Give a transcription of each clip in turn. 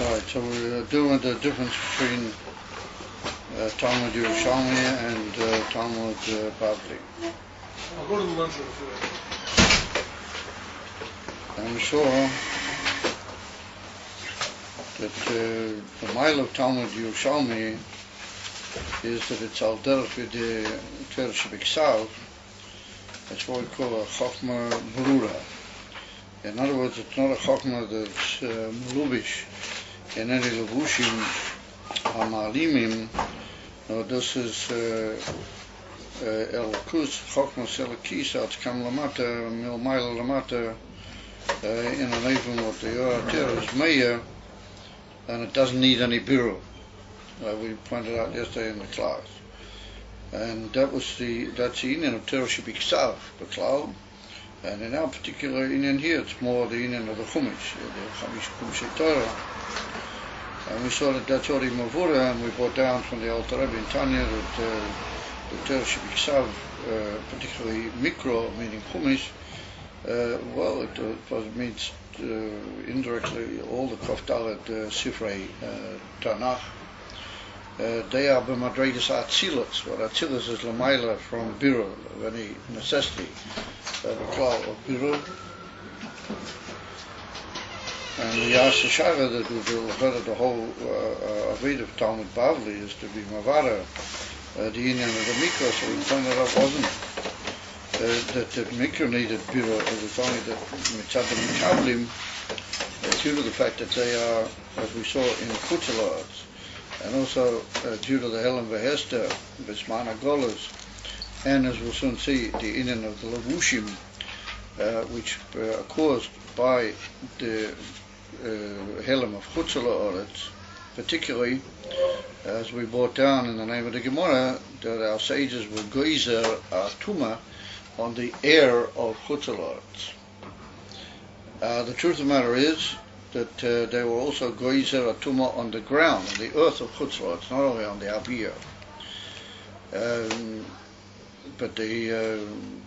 Right, so we're doing the difference between Talmud Yerushalmi and Talmud Bavli. I'll go to the lunchroom for And we saw that the mile of Talmud Yerushalmi is that it's al derech with the Torah Shebiksav. That's what we call a Chochma Brura. In other words, it's not a Chochma that's Melubish in any Levushim HaMa'alimim. No, this is Elokus, Chochma Selekisa, it's Kam Lamata, Mil Maila Lamata, in an even what the Yoratir is Meir, and it doesn't need any Biru. We pointed out yesterday in the class. And that's the Inyan of Torah Shebiksav, the cloud. And in our particular Inyan here, it's more the Inyan of the Chumash, the Chamish Chumash Torah. And we saw that that's already Mavura, and we brought down from the Alter Rebbe in Tanya that the Torah Shebiksav, particularly Mikro, meaning Chumash, well, it means indirectly all the Koftalet Sifrei Tanakh. They are b'madregas Atzilus. What Atzilus is Lamaila from Biru, of any necessity, the cloud of Biru. And we asked the Shara that we will heard of the whole Avid of Talmud Bavli is to be Mavara, the Inyan of the Mikro, so we pointed out wasn't that the Mikro needed Biru, it was only that Mitzad the Mikablim, due to the fact that they are, as we saw in Kutzalards, and also due to the Helen Vehester, Bismana Golas, and as we'll soon see, the Inyan of the Levushim, which are caused by the Helen of Chutzala, particularly, as we brought down in the name of the Gemara, that our sages were Geyser Tuma on the air of Chutzala. The truth of the matter is that they were also Geyser Atuma on the ground, on the earth of Chutzla. It's not only on the Aviyah. But the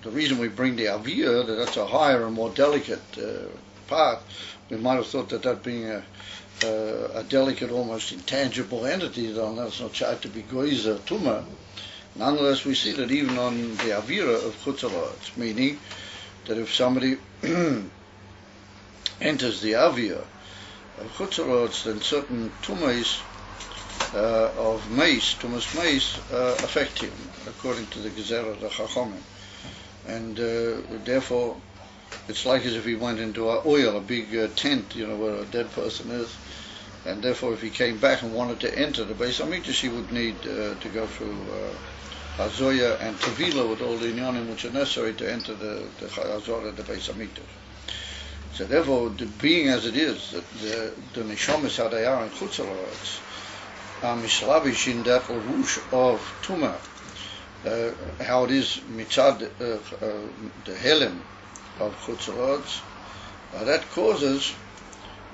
reason we bring the Aviyah, that's a higher and more delicate part, we might have thought that being a delicate, almost intangible entity, though that's not tried to be Geyser Tuma. Nonetheless, we see that even on the Aviyah of Chutzla, meaning that if somebody enters the Aviyah of Chutzarot, then certain tumas of mace, tumas mace, affect him, according to the Gezerah of the Chachomim. And therefore, it's like as if he went into a big tent, where a dead person is. And therefore, if he came back and wanted to enter the Beis Hamikdash, he would need to go through Hazoya and Tevila with all the inyanim which are necessary to enter the Hazoya, the Beis Hamikdash. So therefore, being as it is, that the Neshamas, how they are in Chutzalorats, are Mishlavish in that Levush of Tuma, how it is Mitzad, the Helem of Chutzalorats, that causes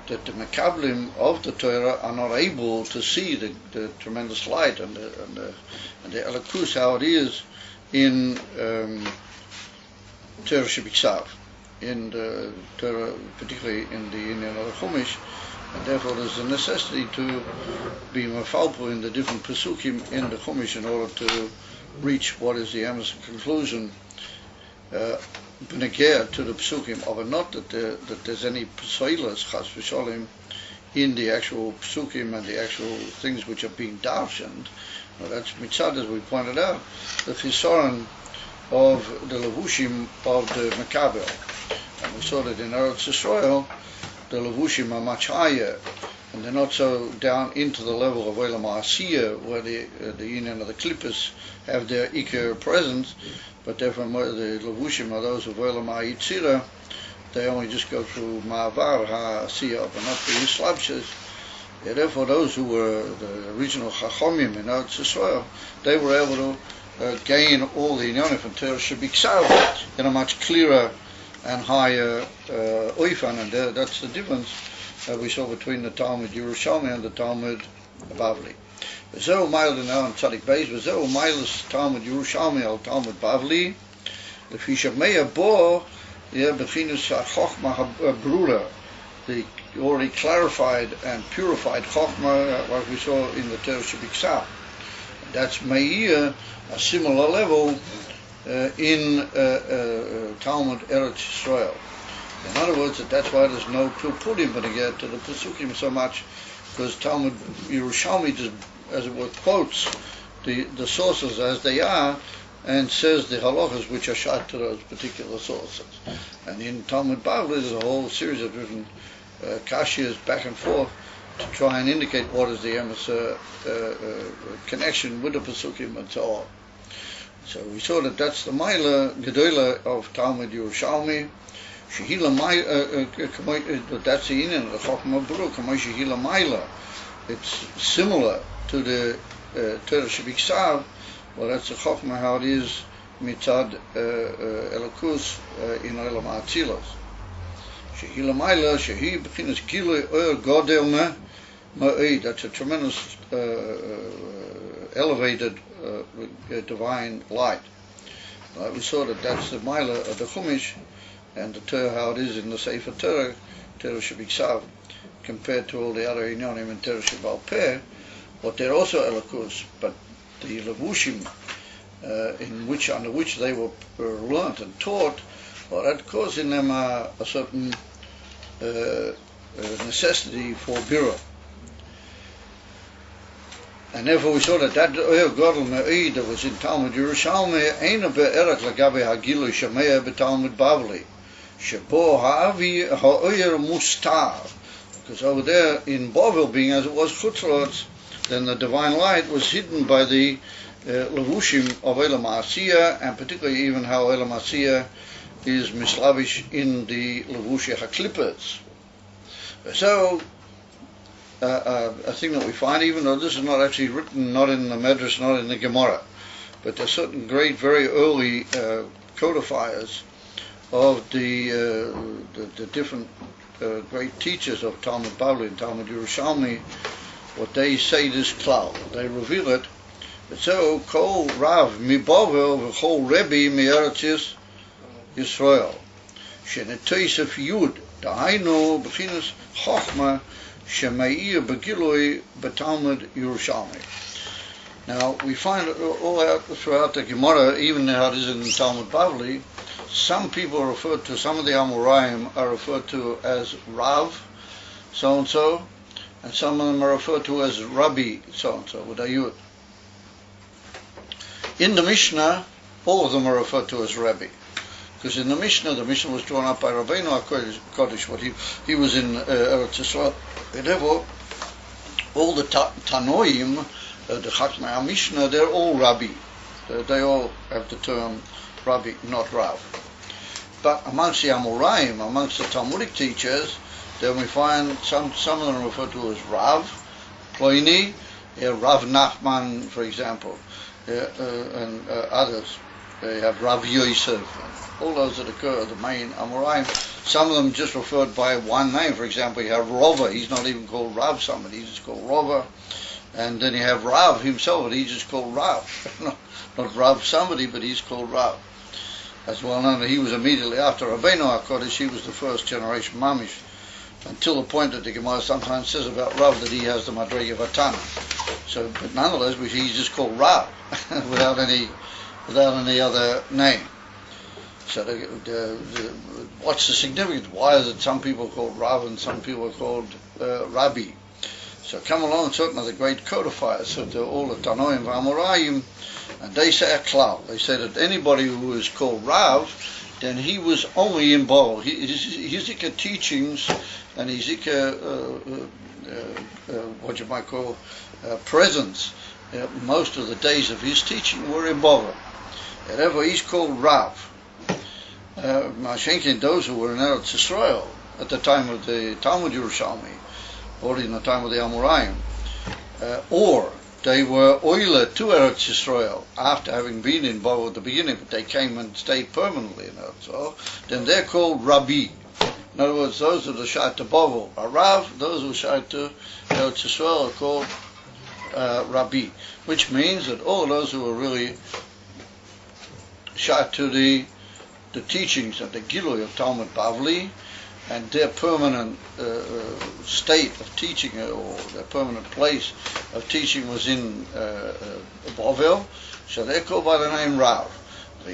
that the Mekablim of the Torah are not able to see the tremendous light and the Elokus, how it is in Torah Shebiksav, in the Torah, particularly in the Inyan of the Chumash, and therefore there's a necessity to be mafalpo in the different Pesukim in the Chumash in order to reach what is the Emerson conclusion, b'negea to the Pesukim, of not that there's any Pesoilas, chas v'sholim, in the actual Pesukim and the actual things which are being darshaned. That's mitzad, as we pointed out, the chisaron of the levushim of the Mekabel. And we saw that in Eretz Yisrael, the levushim are much higher, and they're not so down into the level of Olam HaAsiyah, where the Inyan of the Klippas have their Iker presence, but therefore the levushim are those of Olam HaYitzira. They only just go through Ma'avar HaAsiyah, but not the Yislabshas. Therefore, those who were the original Chachomim in Eretz Yisrael, they were able to gain all the Inyanim from Torah Shebiksav in a much clearer and higher oifan, and that's the difference we saw between the Talmud Yerushalmi and the Talmud Bavli. V'zeu mail now in Tzadik Beis, v'zeu mailus Talmud Yerushalmi al Talmud Bavli, lefi shemeya bo b'chinus ha'chochma ha'brura, the already clarified and purified Chokhmah, what we saw in the Torah Shebiksav. That's Meir, a similar level in Talmud Eretz Yisrael. In other words, that's why there's no Pilpulim when you get to the Pesukim so much, because Talmud Yerushalmi just, as it were, quotes the sources as they are and says the halachas which are shot to those particular sources. And in Talmud Bavli there's a whole series of different kashyas back and forth to try and indicate what is the connection with the Pesukim and so on. So we saw that that's the Maila Gedola of Talmud Yerushalmi. Shehila Maila, that's the Indian of the Chokhmah Baruch, Shehila Maila. It's similar to the Torah Shebiksav. Well, that's the Chokhmah how it is mitzad Elokus in Olam HaAtzilos. Shehila Maila, Shehi B'chinas Gilui Oyer Godel Ma'id. That's a tremendous elevated divine light. We saw that that's the Maila of the Chumash, and the Torah how it is in the Sefer Torah, Torah Shebiksav, compared to all the other Inyanim in Torah Shebal Peh, but they're also Elokus, but the Levushim under which they were learnt and taught, well, that caused in them a certain necessity for Bira. And therefore we saw that Oyer Godel Me'id that was in Talmud Yerushalmi Eina Be'erat Lagabe Hagilui Shameya B'Talmud Bavli Shebo Ha'avi Ha'oyer Mustar, because over there in Bavel, being as it was Chutzlot, then the divine light was hidden by the Levushim of Olam HaAsiyah, and particularly even how Olam HaAsiyah is mislavish in the Levushi HaKlippers. So a thing that we find, even though this is not actually written, not in the Medrash, not in the Gemara, but there's certain great, very early codifiers of the different great teachers of Talmud Bavli and Talmud Yerushalmi, what they say this klal, they reveal it. So, Kol Rav mi Bavel v'chol Rebbe mi Eretz Yisrael, shenetoisef Yud, dahainu b'chinas Chokhmah shemeir begilui b'Talmud Yerushalmi. Now, we find all out throughout the Gemara, even how it is in Talmud Bavli, some people are referred to, some of the Amoraim are referred to as Rav, so-and-so, and some of them are referred to as Rabbi, so-and-so, with a Yud. In the Mishnah, all of them are referred to as Rabbi. Because in the Mishnah was drawn up by Rabbeinu HaKodesh, but he was in Eretz Yisrael. Therefore, all the Tanoim, the Chachmei HaMishnah, they're all Rabbi. They all have the term Rabbi, not Rav. But amongst the Amoraim, amongst the Talmudic teachers, then we find some of them referred to as Rav, Ploini, Rav Nachman, for example, and others. They have Rav Yosef. All those that occur, the main Amoraim. Some of them just referred by one name. For example, you have Rova. He's not even called Rav somebody. He's just called Rova. And then you have Rav himself, and he's just called Rav. Not Rav somebody, but he's called Rav. As well known that he was immediately after Rabbeinu HaKodesh. He was the first generation Mamish, until the point that the Gemara sometimes says about Rav that he has the Madrega Vatana. So, but nonetheless, he's just called Rav without any other name. So, what's the significance? Why is it some people are called Rav and some people are called Rabbi? So, come along certain of the great codifiers, so they're all the Tanoim V'Amoraim, and they say a klal. They say that anybody who is called Rav, then he was only in Bavel. His teachings and his what you might call presence, most of the days of his teaching were in Bavel. Therefore, he's called Rav. Mashenkin, those who were in Eretz Yisrael at the time of the Talmud Yerushalmi, or in the time of the Amoraim, or they were oile to Eretz Yisrael after having been in Bavel at the beginning, but they came and stayed permanently in Eretz Yisrael, then they're called Rabbi. In other words, those that are shot to Bavel are Rav, those who are shot to Eretz Yisrael are called Rabbi, which means that all those who are really shot to the teachings of the Gilui of Talmud Bavli, and their permanent state of teaching, or their permanent place of teaching, was in Bavel, so they're called by the name Rav.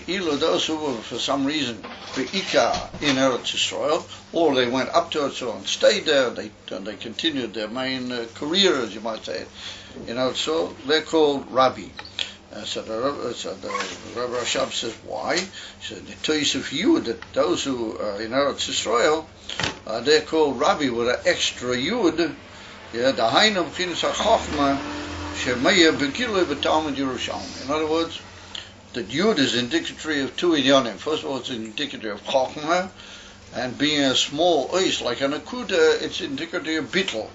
Either those who were for some reason Be'ika in Eretz Yisrael, or they went up to Eretz Yisrael and stayed there, and they continued their main career, as you might say, in Eretz Yisrael, they're called Rabbi. So the Rabbi Rashab says, why? He said, the Toys of Yud, that those who are in Eretz Yisrael, they're called Rabbi with an extra Yud. Yeah, the Hainam Chinas HaChochma Shemeya Begilui B'Talmud Yerushalmi. In other words, that Yud is indicatory of two idionim. First of all, it's indicatory of Chochma, and being a small ois like an akuda, it's indicatory of Bittel.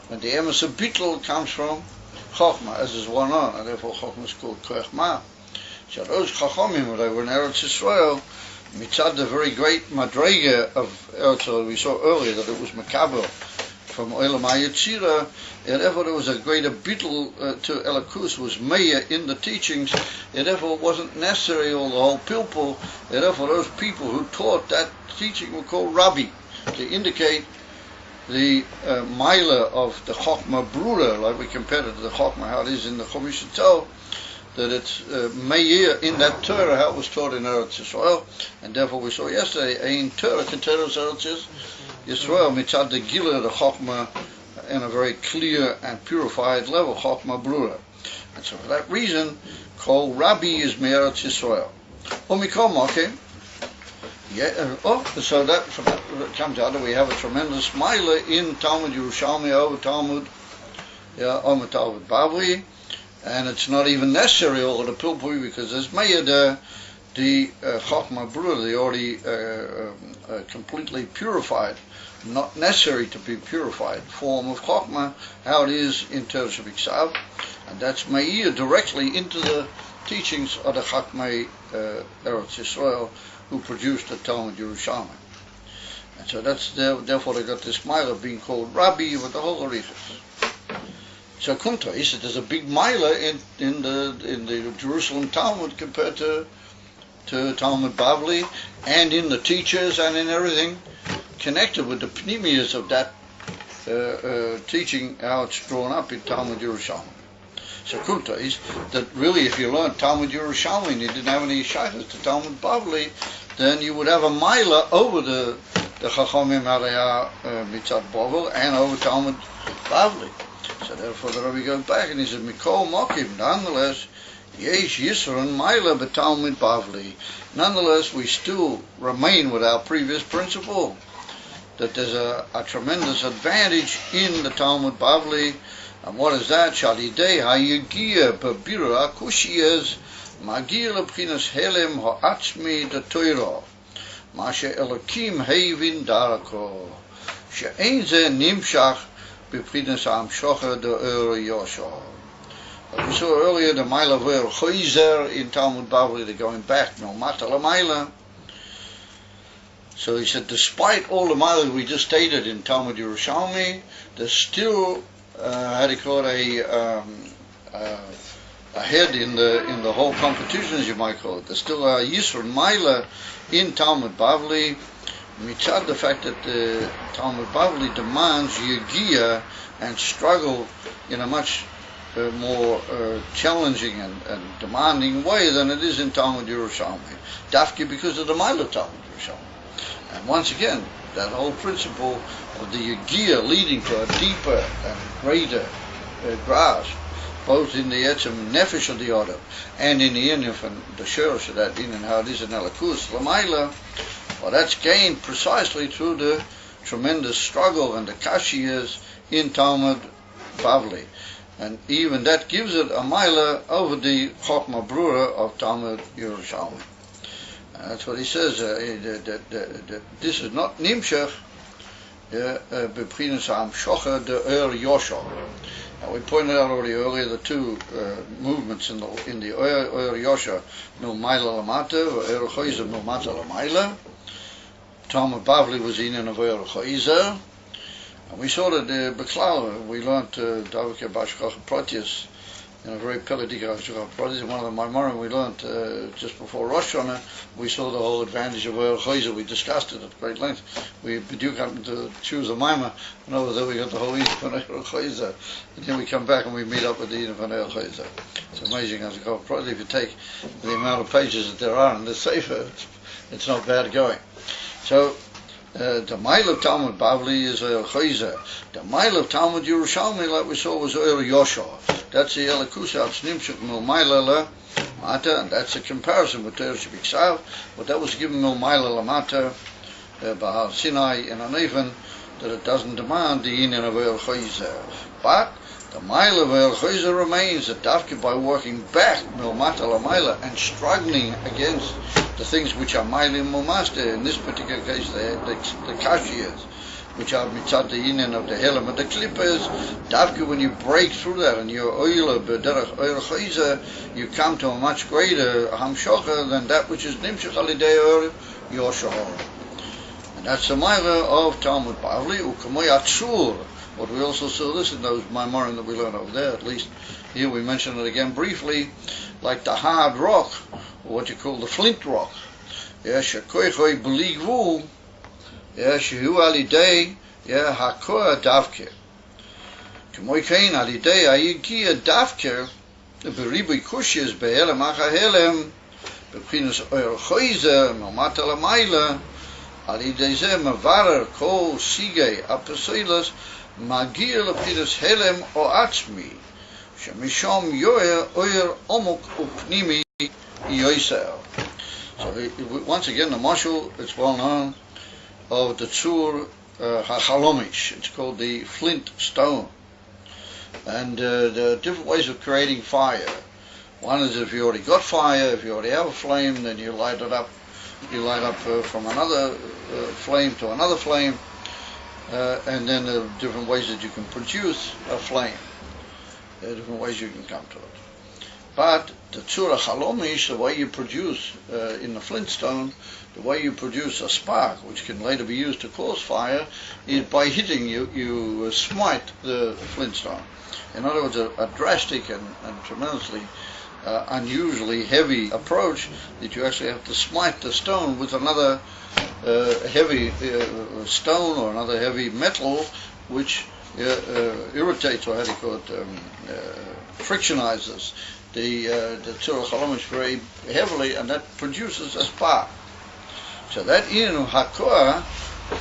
And the emes of Bittel comes from Chochma, as is one on, and therefore Chochma is called Kochma. So those Chachomim, when they were in Eretz Yisrael, mitzad the very great madrega of Eretz Yisrael, we saw earlier that it was Makabel from Olam HaYetzira, and therefore there was a greater bittul to Elakus, was Meya in the teachings, and therefore it wasn't necessary, or the whole pilpul, and therefore those people who taught that teaching were called Rabbi, to indicate the Maila of the Chochma Brura, like we compared it to the Chochma, how it is in the Chumash Tov, that it's Meir in that Torah, how it was taught in Eretz Yisrael, and therefore we saw yesterday, in Torah, containers Eretz Yisrael, mitzad the Gila, the Chochma, in a very clear and purified level, Chochma Brura. And so for that reason, called Rabbi is Me'eretz Yisrael. Omikom, okay. Yeah, so that comes out that we have a tremendous Maila in Talmud Yerushalmi over Talmud, over Talmud Bavli, and it's not even necessary over the Pilpui, because there's Meir the Chochma Brura, the already completely purified, not necessary to be purified form of Chochma, how it is in Teresh B'Ksav, and that's Meir directly into the teachings of the Chachmei Eretz Yisrael, who produced the Talmud Yerushalmi. And so that's therefore they got this mile of being called Rabbi with the whole Arichas. So Kunta is that there's a big mile in the Jerusalem Talmud compared to Talmud Bavli, and in the teachers and in everything connected with the pneumias of that teaching, how it's drawn up in Talmud Yerushalmi. So Kunta is that really, if you learned Talmud Yerushalmi and you didn't have any shaykhs to Talmud Bavli, then you would have a Maila over the Chachomim Aliyah Mitzad Bavel and over Talmud Bavli. So therefore the Rabbi goes back and he says, Mikol Mokim, nonetheless, Yesh Yisron Maila B'Talmud Bavli. Nonetheless, we still remain with our previous principle, that there's a tremendous advantage in the Talmud Bavli. And what is that? Shalidei haYegia b'bira kushiyas magir lebchinas helem ha'atzmi d'toiro ma she'elokim hevin darako she'ein ze nimshach b'chinas ha'amshocha d'or yosho. We saw earlier the Maila Ver Choizer in Talmud Bavli, they're going back no mata la Maila. So he said, despite all the Maila we just stated in Talmud Yerushalmi, there's still how do you call it, a head in the whole competition, as you might call it. There's still a Yisro Maila in Talmud Bavli, mitzad the fact that the Talmud Bavli demands Yegia and struggle in a much more challenging and demanding way than it is in Talmud Yerushalmi. Dafki because of the Maila Talmud Yerushalmi. And once again, that whole principle of the Yegia leading to a deeper and greater grasp, both in the Etzem Nefesh of the Odom and in the Inif and the Shurish of that in and how it is in Elakus, Lamaila, well, that's gained precisely through the tremendous struggle and the Kashiyas in Talmud Bavli. And even that gives it a Maila over the Chochma Brura of Talmud Yerushalmi. That's what he says, that this is not Nimshach, B'Pchinas HaAmshocha D'Or Yosho. Now we pointed out already earlier the two movements in the Or Yosha, Mil Maila Lamata, Or Choizer Mil Mata Lamaila. Talmud Bavli was in of Or Choizer. And we saw that the Beklal, we learned Davike Bashkach Protius, in a very Peladiga Brothers. One of the Maimorim we learned just before Rosh Hashanah, we saw the whole advantage of Oil Chayzer. We discussed it at great length. We do come to choose a Maimah, and over there we got the whole Eden of Oil Chayzer. And then we come back and we meet up with the Eden of Oil Chayzer. It's amazing as a probably if you take the amount of pages that there are in the Sefer, it's not bad going. So, the Mile of Talmud Bavli is Oil Chayzer. The Mile of Talmud Yerushalmi, like we saw, was Oil Yosha. That's the Elakusa, it's Nimshuk Mil Maila Mata, and that's a comparison with Teresh Biksav, but that was given Mil Maila Mata, Bahar Sinai, in an even that it doesn't demand the Inin of Oil Chayzer. But the Mile of Oil Chayzer remains that Dafka by working back Mil Mata La Maila and struggling against the things which are Mailim Mumaster, in this particular case the Kashiyas, which are mitzad the inen of the Helam and the Klippers. Davka, when you break through that and you're oil b'derech oil chayzer, you come to a much greater hamshocha than that which is nimshach alidei oil yoshahor. And that's the Maira of Talmud Bavli, u'kamoy atzur. But we also saw this in those Maimorim that we learned over there, at least here we mention it again briefly, like the hard rock, or what you call the flint rock. Shekoichoi b'ligvu, shehu alidei hakoa davke. K'moi kein alidei hayigia davke, b'ribui kushias be'elem achahelem, b'prinus oil choizer, mamata l'mayla, alidei zeh mevarer kol sigei apesilas, magir l'prinus helem o atzmi, shemishom yoer oyer omuk upnimi yoisel. So once again, the mashal, it's well known, of the Tzur HaChalomish. It's called the flint stone. And there are different ways of creating fire. One is if you already got fire, if you already have a flame, then you light it up. You light up from another flame to another flame. And then there are different ways that you can produce a flame. There are different ways you can come to it. But the Tzur HaChalomish, the way you produce in the flintstone, the way you produce a spark, which can later be used to cause fire, is by hitting you smite the flintstone. In other words, a drastic and tremendously unusually heavy approach that you actually have to smite the stone with another heavy stone or another heavy metal, which irritates, or how do you call it, frictionizes the Tzur HaChalomish very heavily, and that produces a spark. So that inin hakoa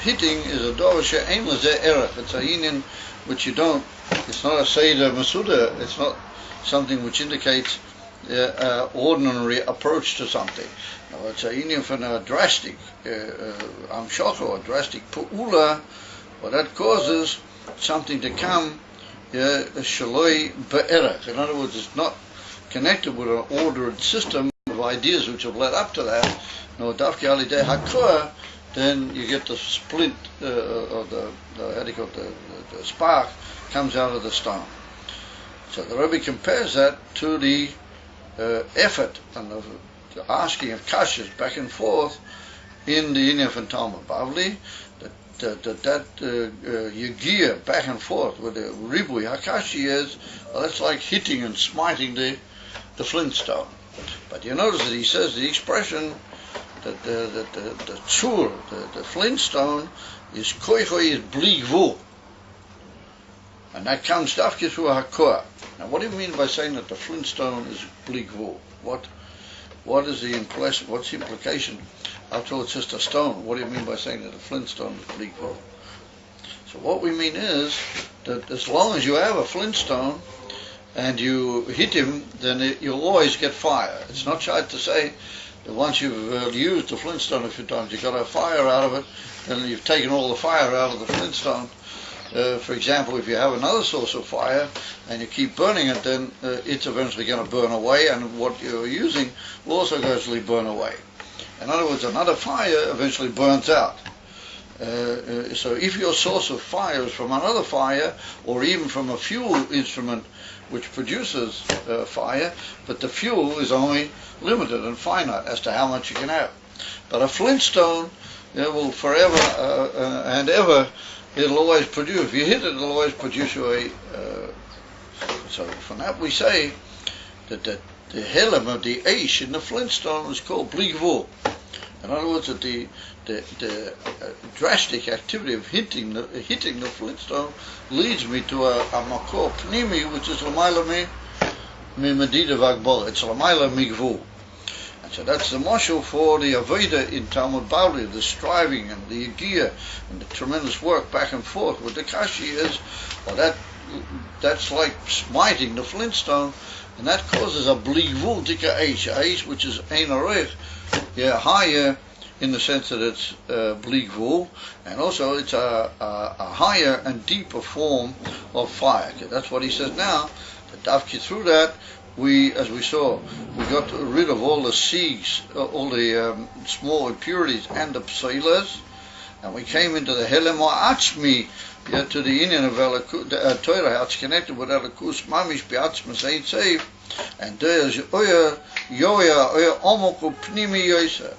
hitting is a dover she'ein lezeh erech. It's a inin which you don't. It's not a seder masuda. It's not something which indicates ordinary approach to something. No, it's a inin for a drastic amshocha or drastic pu'ula, but that causes something to come shaloi be'erech. In other words, it's not connected with an ordered system of ideas which have led up to that. No, dafki alidei hakoa, then you get the splint or the spark comes out of the stone. So the Rebbe compares that to the effort and the asking of kashas back and forth in the Inyan and Talmud Bavli, that yagir back and forth with the ribui hakashi is, well, that's like hitting and smiting the flintstone. But you notice that he says the expression that the tzur, the flintstone, is koichoi, is bligvu, and that comes dafke through a hakoa. Now, what do you mean by saying that the flintstone is bligvu? What is the implication? What's the implication? After all, it's just a stone. What do you mean by saying that a flintstone is bligvu? So what we mean is that as long as you have a flintstone and you hit him, then you'll always get fire. It's not right to say that once you've used the flintstone a few times, you've got a fire out of it, then you've taken all the fire out of the flintstone. For example, if you have another source of fire and you keep burning it, then it's eventually going to burn away, and what you're using will also gradually burn away. In other words, another fire eventually burns out. So if your source of fire is from another fire, or even from a fuel instrument which produces fire, but the fuel is only limited and finite as to how much you can have. But a flintstone will forever and ever, it'll always produce. If you hit it, it'll always produce you a... So from that we say that the helm of the ace in the flintstone was called Bligvul. In other words, that the drastic activity of hitting the flintstone leads me to a makor pnimi, which is l'mayla mi medida v'agbola. It's l'mayla migvul. And so that's the mashal for the avoda in Talmud Bavli, the striving and the yigiyah and the tremendous work back and forth. What the kashi is, well, that's like smiting the flintstone, and that causes a bligvul dika aish, which is ein arech, higher in the sense that it's bligvul, and also it's a higher and deeper form of fire. That's what he says now. That dafki through that, as we saw, we got rid of all the siegs, all the small impurities and the pseilas, and we came into the helem ha'atzmi, to the Indian of Torah, how it's connected with Elikus Mamish Be'atzmas Ein Seif, and there's Oya Omoku Pnimi Yoisa.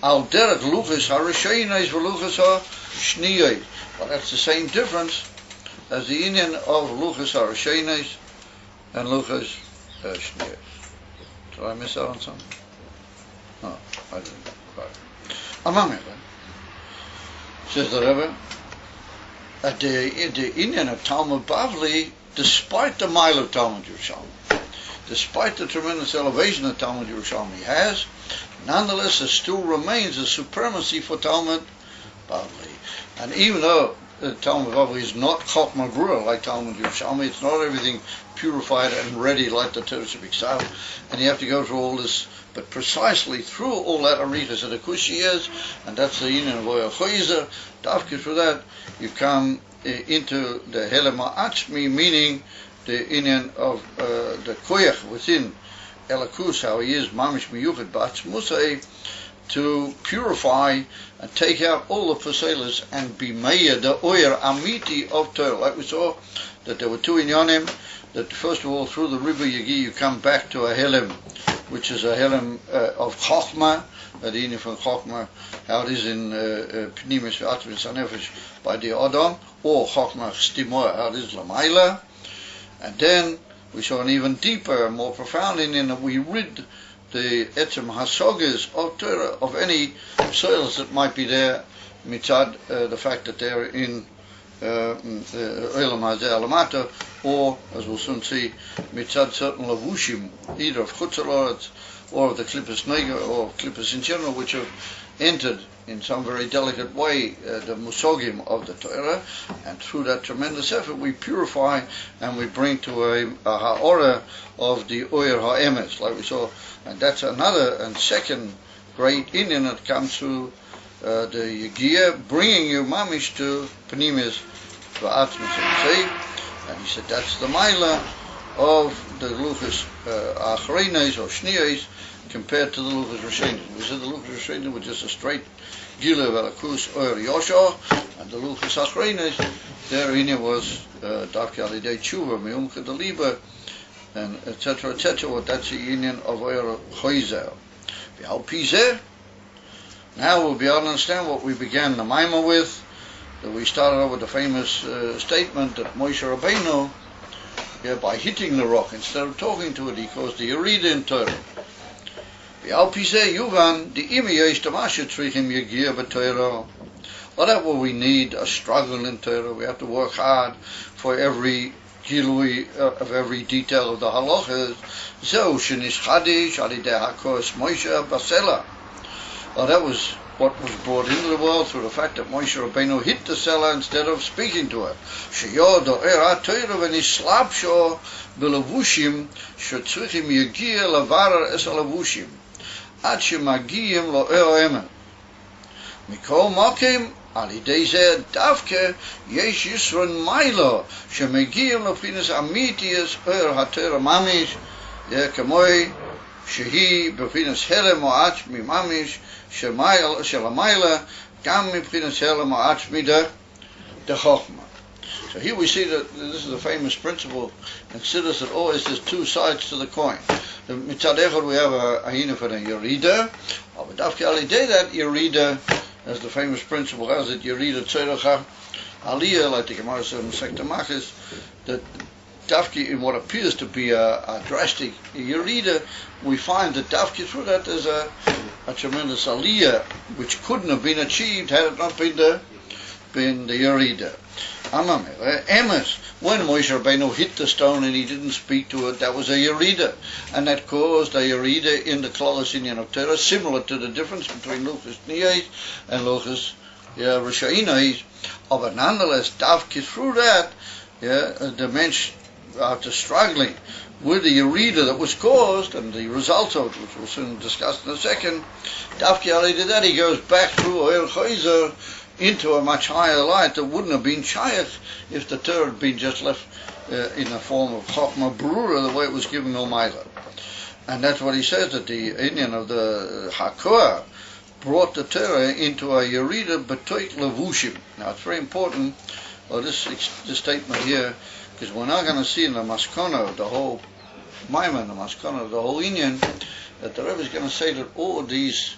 Al Derek Luchas HaRishayinais V'Luchas HaShniyais. Well, that's the same difference as the Indian of Luchas HaRishayinais and Luchas HaShniyais. Did I miss out on something? No, I didn't. Right. Among it, says the Rebbe, the Indian of Talmud Bavli, despite the mile of Talmud Yerushalmi, despite the tremendous elevation that Talmud Yerushalmi has, nonetheless there still remains a supremacy for Talmud Bavli. And even though Talmud Bavli is not Chochmah Grua like Talmud Yerushalmi, it's not everything purified and ready like the Torah Shabbat, and you have to go through all this, but precisely through all that arichas that a kushi is, and that's the union of Oya Choizer, dafka through that, you come into the Helem Ha'atzmi, meaning the union of the koyach within Elikus, how he is mamish miyuchet ba'atzmusay, to purify and take out all the faselas and be meir the oyer amiti of Torah. Like we saw that there were two inyanim, that first of all through the river Yagi you come back to a helem, which is a helem of Chochmah, the inyan from Chochmah, how it is in Pnimis V'Atzmis HaNefesh by the Adam, or Chochmah Stimoah, how it is Lamaila. And then we saw an even deeper, more profound inyan that we rid the etzem hasogas of Torah, of any soils that might be there, mitzad the fact that they're in Olam Hazeh Alamata, or, as we'll soon see, mitzad certain lavushim, either of Chutzalot or of the Klippas Nega, or of Klippas in general, which have entered in some very delicate way the musogim of the Torah, and through that tremendous effort we purify and we bring to a ha'ora of the Oyer ha'emes, like we saw, and that's another and second great inyan that comes through the Yigiyah, bringing you mamish to Pnimis V'Atzmis, and he said that's the Maila of the Luchas Achreinis or Shniyais compared to the Luchas Rishonim. We said the Luchas Rishonim were just a straight Gila Velakus or Yosha, and the Luchas Achreinis, their inyan was Dafki Alidei Tshuva, Me'umcha Deliba, and etc. etc. That's the inyan of Oyer Choizer. Now we'll be able to understand what we began the Maimah with. That we started off with the famous statement that Moshe Rabbeinu, by hitting the rock instead of talking to it, he caused the Yerida in Torah. Well, that's what we need, a struggle in Torah. We have to work hard for every gilui of every detail of the halachas. Well, that was what was brought into the world through the fact that Moshe Rabbeinu hit the seller instead of speaking to her. על ידי זה דווקא יש יסרון מיילו שמגיעים לבחינת אמיתיס אור התורה ממש, כמוי שהיא בבחינת הלם או עצמי ממש של המיילה, גם מבחינת הלם או עצמי דחוכמה. So here we see that this is a famous principle in Siddur that always there's two sides to the coin. Mitzad echad we have a hina for the Yerida, but dafke al yedei that Yerida, as the famous principle has it, Yerida Tzeirecha Aliyah, like the Gemara said in Sekta Machis, that Dafki in what appears to be a drastic Yerida, we find that Dafki through that there's a tremendous aliyah which couldn't have been achieved had it not been the Yerida. Emes, when Moshe Rabbeinu hit the stone and he didn't speak to it, that was a Yerida, and that caused a Yerida in the Klolos Inyan of Torah, similar to the difference between Luchas Niyais and Luchas Rishayinais. But nonetheless, Dafki through that, the mensch, after struggling with the Yerida that was caused and the result of it, which we'll soon discuss in a second, Dafki already did that, he goes back through Oel Chayzer into a much higher light that wouldn't have been Shaykh if the Torah had been just left in the form of Chokhmah Brura, the way it was given Almighty. And that's what he says, that the Inyan of the Hakoah brought the Torah into a Yerida B'toik Levushim. Now it's very important, this statement here, because we're now going to see in the Maskana, the whole Maimon, the Maskana, the whole Inyan, that the Rebbe is going to say that all of these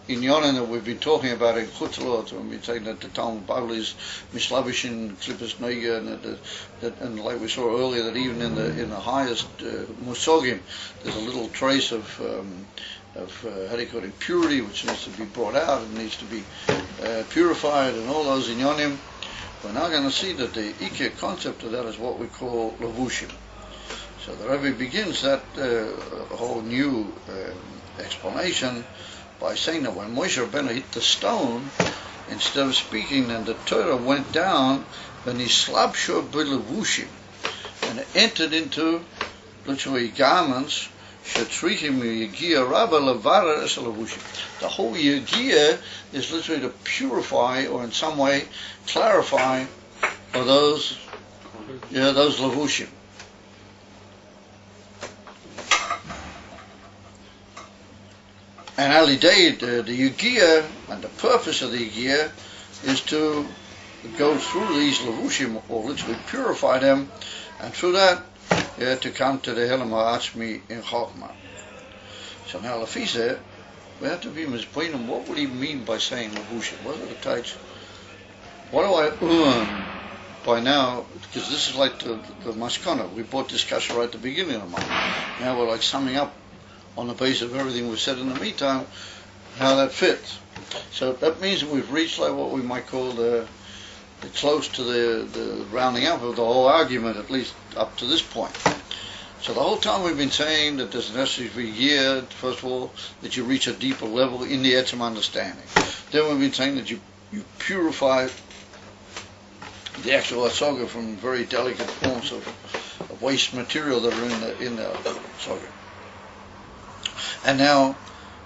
Inyanim that we've been talking about in Chutzlot, when we've been saying that the Talmud Bavli is Mishlavish in Klippas Noiga, and like we saw earlier, that even in the highest Musogim, there's a little trace of how do you call it, impurity, which needs to be brought out, and needs to be purified, and all those Inyanim. We're now going to see that the Ikeh concept of that is what we call Levushim. So the Rebbe begins that whole new explanation by saying that when Moshe Rabbeinu hit the stone, instead of speaking, then the Torah went down, and he slabsho b'levushim, and entered into literally garments, shetrichim yegia rabba levara es levushim. The whole yegia is literally to purify, or in some way clarify, for those levushim. And Ali Day, the Yugiyah, and the purpose of the Yugiyah is to go through these Levushim, or literally purify them, and through that, to come to the Helam HaAtzmi in Chokhmah. So now, Lafisa, we have to be mispoinim, what would he mean by saying Levushim? What are the types? What do I earn by now? Because this is like the Maskana. We brought this kasha right at the beginning of mine. Now we're like summing up on the basis of everything we've said in the meantime, how that fits. So that means that we've reached like what we might call the close to the rounding up of the whole argument, at least up to this point. So the whole time we've been saying that there's a necessary year, first of all, that you reach a deeper level in the etzem understanding. Then we've been saying that you purify the actual asaga from very delicate forms of waste material that are in the asaga. And now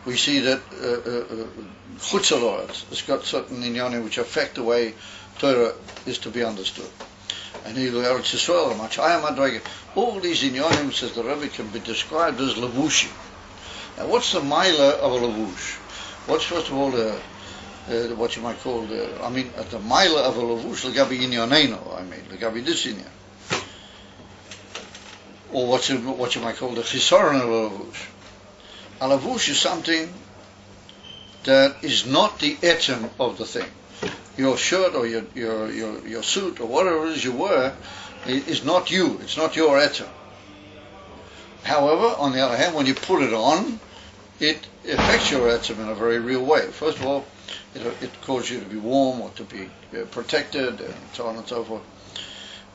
we see that Chutzalot has got certain inyanim which affect the way Torah is to be understood. And Eretz Yisrael, Machayim Adrega, all these inyanim, says the Rebbe, can be described as levushim. Now what's the milah of a levush? What's first of all what you might call the milah of a levush, legabi inyaneno, legabi this inyan. Or what you might call the chisaron of a levush. A levush is something that is not the etzem of the thing. Your shirt or your suit or whatever it is you wear is not you. It's not your etzem. However, on the other hand, when you put it on, it affects your etzem in a very real way. First of all, it causes you to be warm or to be protected and so on and so forth.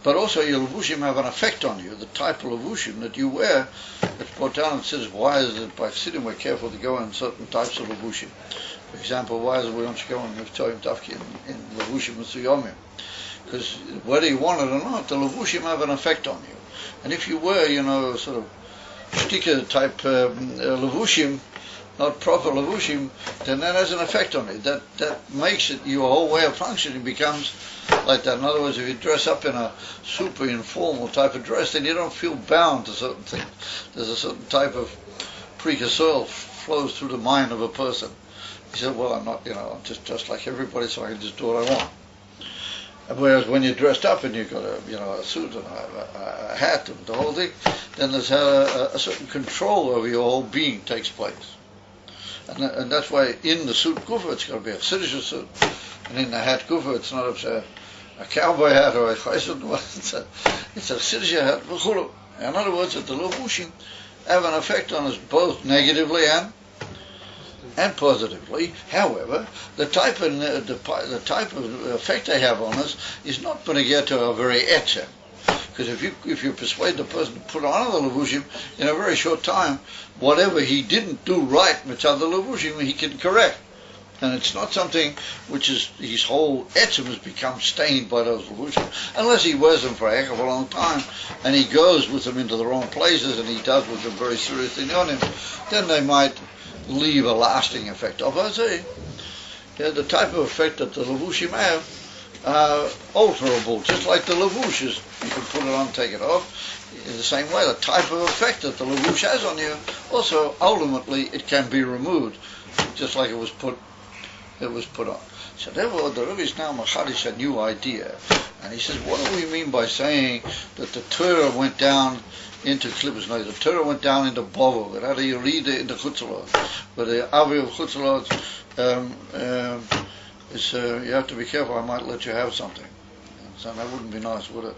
But also your levushim have an effect on you. The type of levushim that you wear, it's brought down and says, why is it by sitting we're careful to go in certain types of levushim? For example, why is it we don't go in Neftoim Tafki in levushim and suyomim? Because whether you want it or not, the levushim have an effect on you. And if you wear, sort of shtika type levushim, not proper levushim, then that has an effect on it. That makes it, your whole way of functioning becomes like that. In other words, if you dress up in a super informal type of dress, then you don't feel bound to certain things. There's a certain type of precursor flows through the mind of a person. He said, well, I'm not, I'm just like everybody, so I can just do what I want. And whereas when you're dressed up and you've got a suit and a hat and the whole thing, then there's a certain control over your whole being takes place. And that's why in the suit kufa it's got to be a Chassidish suit, and in the hat kufa it's not a cowboy hat or a chayesod, it's a Chassidische hat, v'chulu. In other words, that the levushim have an effect on us both negatively and positively. However, the type of effect they have on us is not going to get to a very etzem. Because if you persuade the person to put on the levushim in a very short time, whatever he didn't do right mitzad the levushim, he can correct. And it's not something which is his whole etzem has become stained by those levushim, unless he wears them for a heck of a long time, and he goes with them into the wrong places, and he does with them very serious thing on him. Then they might leave a lasting effect. The type of effect that the levushim have are alterable, just like the levush is. You can put it on, take it off. In the same way, the type of effect that the levush has on you, also ultimately it can be removed, just like it was put on. So therefore, the Rebbe is now machadish a new idea, and he says, what do we mean by saying that the Torah went down into Klippus? No, the Torah went down into Bovel. But how do you read it in the Chutzalot? But the Avi of Chutzalot is you have to be careful. I might let you have something. So that wouldn't be nice, would it?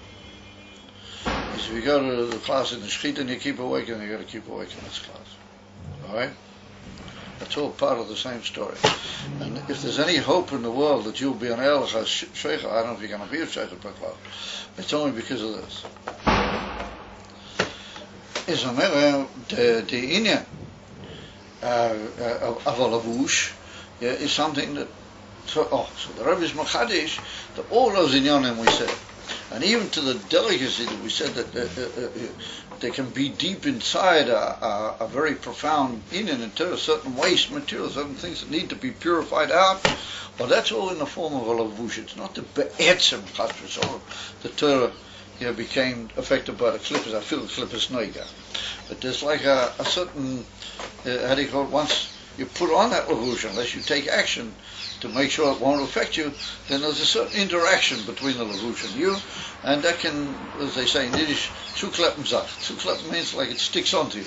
If you go to the class in the Shechita and you keep awake, and you got to keep awake in this class. All right? That's all part of the same story. And if there's any hope in the world that you'll be an Elachas Sheicha, I don't know if you're going to be a Sheicha Baklav, it's only because of this. Is the inyan of a lavush is something that, so the Rebbe is machadish that all those inyanim we said, and even to the delicacy that we said that they can be deep inside a very profound inyan into a certain waste material, certain things that need to be purified out. Well, that's all in the form of a lavush. It's not the be'etzem chas v'sholom. The Torah became affected by the klippus. I feel the klippus noiga. But there's like a certain, how do you call it, once you put on that levush, unless you take action to make sure it won't affect you, then there's a certain interaction between the levush and you, and that can, as they say in Yiddish, zukleppen zach. Zukleppen means like it sticks onto you.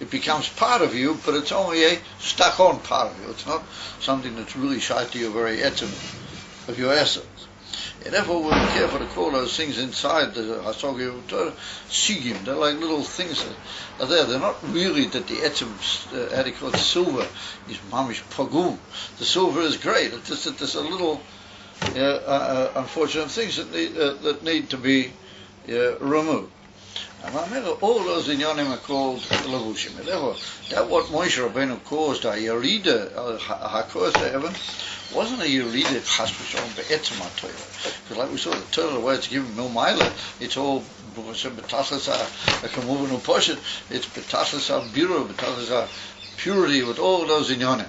It becomes part of you, but it's only a stuck-on part of you. It's not something that's really shy to your very etzem of your essence. And therefore we're careful to call those things inside the Hasogi of Torah sigim. They're like little things that are there. They're not really that the etzem, how do you call it, silver is mamish pagum. The silver is great. It's just that there's a little unfortunate things that need to be removed. And I remember all those inyanim are called levushim. And therefore, that what Moshe Rabbeinu caused a yerida, hakoros to heaven, wasn't a yerida chas v'sholom be'etzem HaTorah. Because like we saw, the Torah, the way it's given milmaila, it's all betachlis ha'kamuvin u'poshet, it's betachlis ha'bira, betachlis ha'purity, with all those inyanim.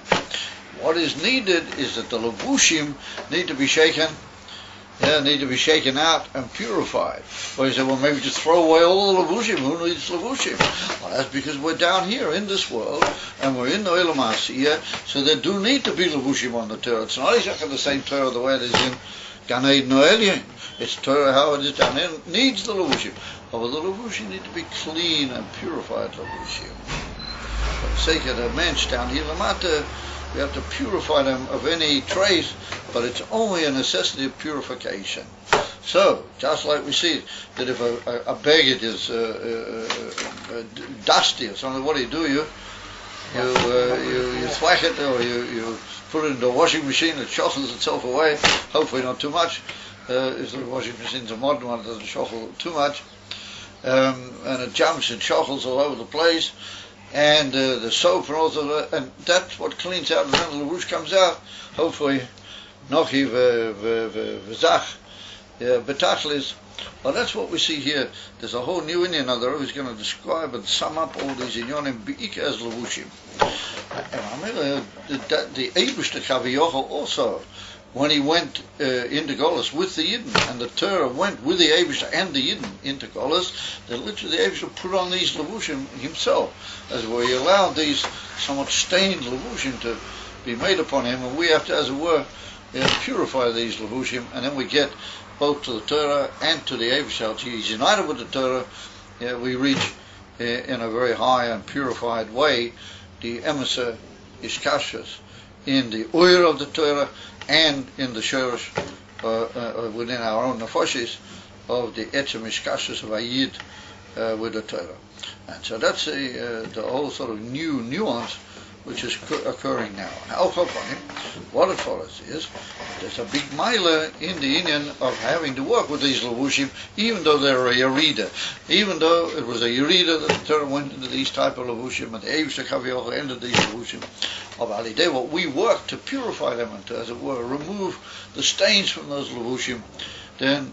What is needed is that the levushim need to be shaken, need to be shaken out and purified. Well, you say, well, maybe just throw away all the levushim. Who needs levushim? Well, that's because we're down here in this world, and we're in the Olam HaSiyah, so there do need to be levushim on the Torah. It's not exactly the same Torah the way it is in Gan Eden or Elyon. It's Torah how it is down here. It needs the levushim. But the levushim need to be clean and purified levushim. For the sake of the mensch down here, lamata, we have to purify them of any trace, but it's only a necessity of purification. So, just like we see that if a baguette is dusty or something, what do? You thwack it, or you put it in the washing machine. It shuffles itself away. Hopefully not too much. If the washing machine's a modern one, it doesn't shuffle too much, and it jumps and shuffles all over the place. And the soap and all that, and that's what cleans out, and then the levush comes out. Hopefully, nochi v'zach betachlis. Well, that's what we see here. There's a whole new inyan. Now the Rebbe is going to describe and sum up all these inyanim be'ika as levushim. And I remember the Eibishter Kaviyochel also, when he went into Golus with the Yidden, and the Torah went with the Eibishter and the Yidden into Golus, that literally the Eibishter put on these levushim himself, as where he allowed these somewhat stained levushim to be made upon him, and we have to, as it were, purify these levushim, and then we get both to the Torah and to the Eibishter. He's united with the Torah. We reach in a very high and purified way the Emeser Ishkashas in the oil of the Torah and in the Shorish within our own nefashis of the etzem ishkashus of Ayid with the Torah. And so that's the whole sort of new nuance which is occurring now. Now, what it follows is there's a big mile in the union of having to work with these levushim, even though they're a yerida, even though it was a yerida that the Torah went into these type of levushim, and the Eivisha Kaviyach entered these levushim of Alidei. What we work to purify them and to, as it were, remove the stains from those levushim, then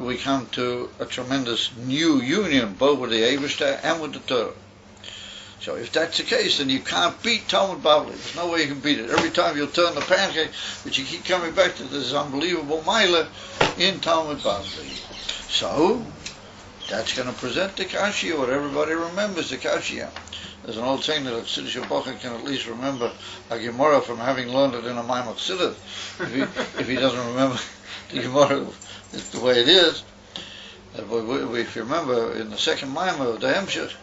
we come to a tremendous new union, both with the Eivisha and with the Torah. So if that's the case, then you can't beat Talmud Bavli. There's no way you can beat it. Every time you turn the pancake, but you keep coming back to this unbelievable Maila in Talmud Bavli. So that's going to present the Kashya, what everybody remembers, the Kashya. There's an old saying that Siddur Shabbat can at least remember a Gemara from having learned it in a Maimon Siddur. If he doesn't remember the Gemara, it's the way it is. If you remember, in the second Maimon of the Hemshech,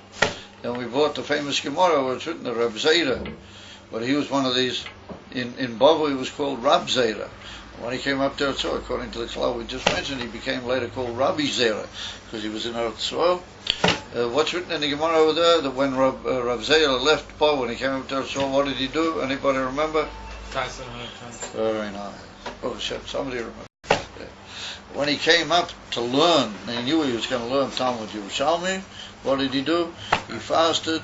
then we bought the famous Gemara where it's written the Rab Zera, but he was one of these, in Bavel he was called Rab Zera. When he came up there, so according to the Klal we just mentioned, he became later called Rabbi Zera, because he was in Eretz Yisrael. What's written in the Gemara over there, that when Rab Zera left Bavel, when he came up to Eretz Yisrael, what did he do? Anybody remember? Very nice. Oh, somebody remember. When he came up to learn, and he knew he was going to learn Talmud Yerushalmi, what did he do? He fasted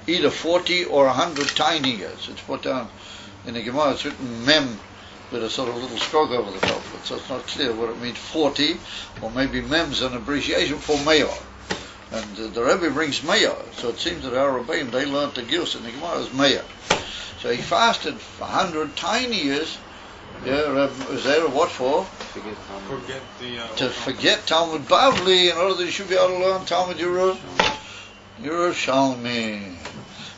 either 40 or 100 tiny years. It's put down in the Gemara, it's written Mem with a sort of little stroke over the top of it, so it's not clear what it means, 40, or maybe Mem's an abbreviation for Mayor. And the Rebbe brings Mayor, so it seems that our Rebbeim, they learned the Gilus in the Gemara as Mayor. So he fasted 100 tiny years. Yeah, Reb Zera, what for? To forget Talmud Bavli in order that you should be able to learn Talmud Yerushalmi.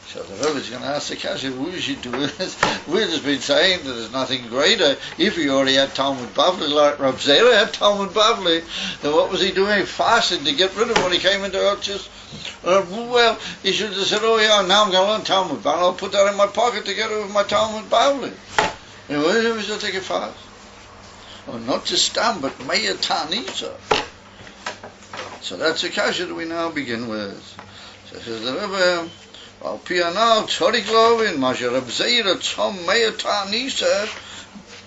So the Rebbe is going to ask the Kasha, we should do this. We've just been saying that there's nothing greater. If he already had Talmud Bavli, like Reb Zera had Talmud Bavli, then what was he doing? Fasting to get rid of when he came into Eretz. Well, he should have said, oh yeah, now I'm going to learn Talmud Bavli. I'll put that in my pocket to get rid of my Talmud Bavli. You know, it was to take a fast. Well, not just stand, but Meya Tanisa. So that's the kasha that we now begin with. So says the Rebbe, Al Pianal Tzodik Lovin, Masha Reb Zera Tzom Meya Tanisa,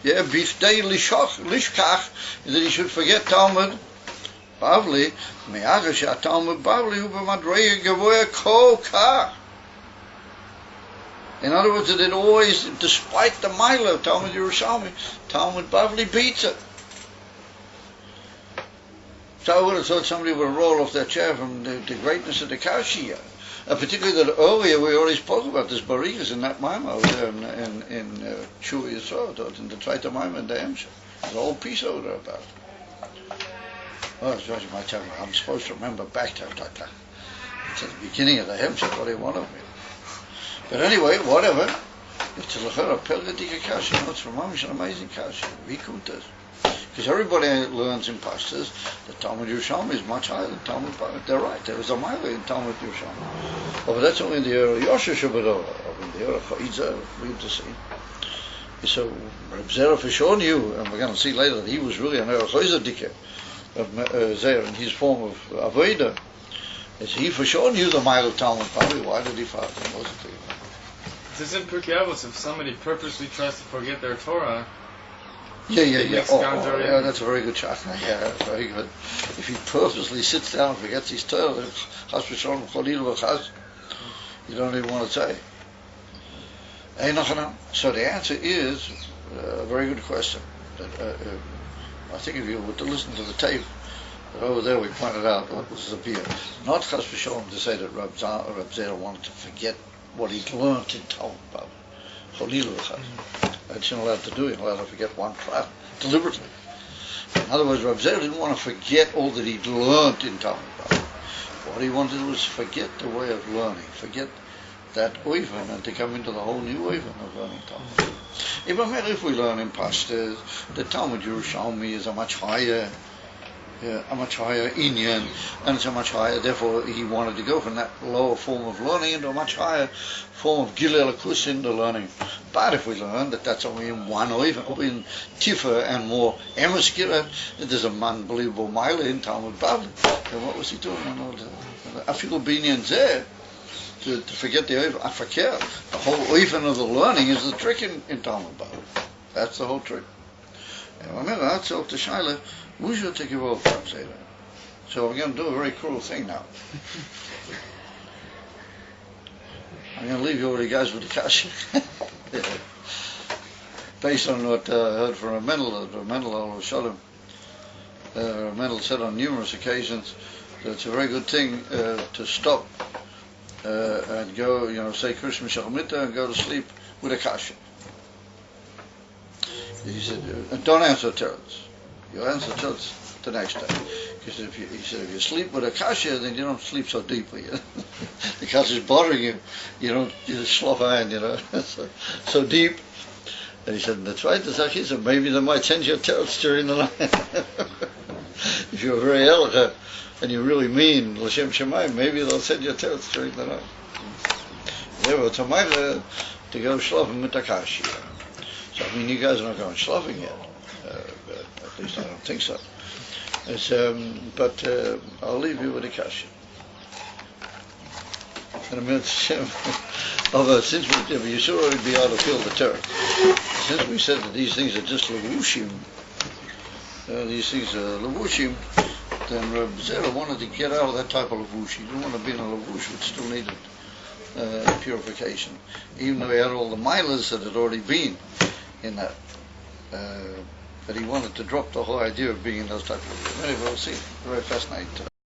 yeah, Bichdei Lishkach, that he should forget Talmud Bavli, Me'agash Talmud Bavli, Hu B'madreya Gavoya Kol Kach. In other words, that it always, despite the mile of Talmud Yerushalmi, Talmud Bavli beats it. So I would have thought somebody would roll off their chair from the greatness of the Kashya. Particularly that earlier we already spoke about this Barikas in that Maimah over there in Shuvah Yisrael, in the Tzaita Maimah in the Hemshech. There's a whole piece over there about it. Well, I'm supposed to remember back to the beginning of the Hemshech. What do you want of me? But anyway, whatever. It's a pelgetika kasha. It's from Mamish an amazing kasha. Vikuntas. Because everybody learns in Pashtas that Talmud Yerushalmi is much higher than Talmud Bavli. They're right. There is a mile in Talmud Yerushalmi. Oh, but that's only in the era of Yosha Shabbatova. Or in the era of Chayidza, we have to see. So Reb Zera for sure knew, and we're going to see later that he was really an era Chayidza of Zera in his form of Avodah. He for sure knew the mile of Talmud Bavli. Why did he fast? It wasn't clear. It says in Pirkei Avos, if somebody purposely tries to forget their Torah, yeah. Oh, that's a very good shot. Yeah, very good. If he purposely sits down and forgets his Torah, you don't even want to say. So the answer is a very good question. I think if you were to listen to the tape, over there we pointed out what was the beer. Not Chas v'Sholom to say that Reb Zera wanted to forget what he'd learned in Talmud Bavli. That's not allowed to do. You're allowed to forget one prat deliberately. In other words, Reb Zera didn't want to forget all that he'd learned in Talmud Bavli. What he wanted was forget the way of learning, forget that oiven, and to come into the whole new oiven of learning Talmud. If we learn in Pashtas, the Talmud Yerushalmi is a much higher a much higher inyan, and it's a much higher. Therefore, he wanted to go from that lower form of learning into a much higher form of gilel akus in the learning. But if we learn that that's only in one or even in tifer and more emes gilel, there's an unbelievable mile in Talmud Bavli. And what was he doing? Afilu binyan zeh. To forget the afakir, the whole oifen of the learning is the trick in Talmud Bavli. That's the whole trick. And remember, that's all to Shaila. We should take your from say that. So we're going to do a very cruel thing now. I'm going to leave you with the guys with the kashi. Based on what I heard from Mendel Shalom. Mendel said on numerous occasions that it's a very good thing to stop and go, say Krishma Shachamita and go to sleep with a kashi. He said, don't answer turrets. You answer turrets the next day. He said, if you sleep with a kasha, then you don't sleep so deeply. The kasha is bothering you. You slop iron, so deep. And he said, that's right, he said, maybe they might send you turrets during the night. If you're very elcha and you really mean L'Shem Shemayim, maybe they'll send you turrets during the night. Yeah, but it's a matter to go shlofim with the kasha. So, you guys are not going shlofing yet. At least I don't think so. But I'll leave you with the kasha. And a minute, since you should already be able to feel the terror. Since we said that these things are just levushim, then Reb Zera wanted to get out of that type of levush. He didn't want to be in a levush which still needed purification, even though he had all the milas that had already been in that. But he wanted to drop the whole idea of being in those type of. Anyway, we'll see. Very fascinating.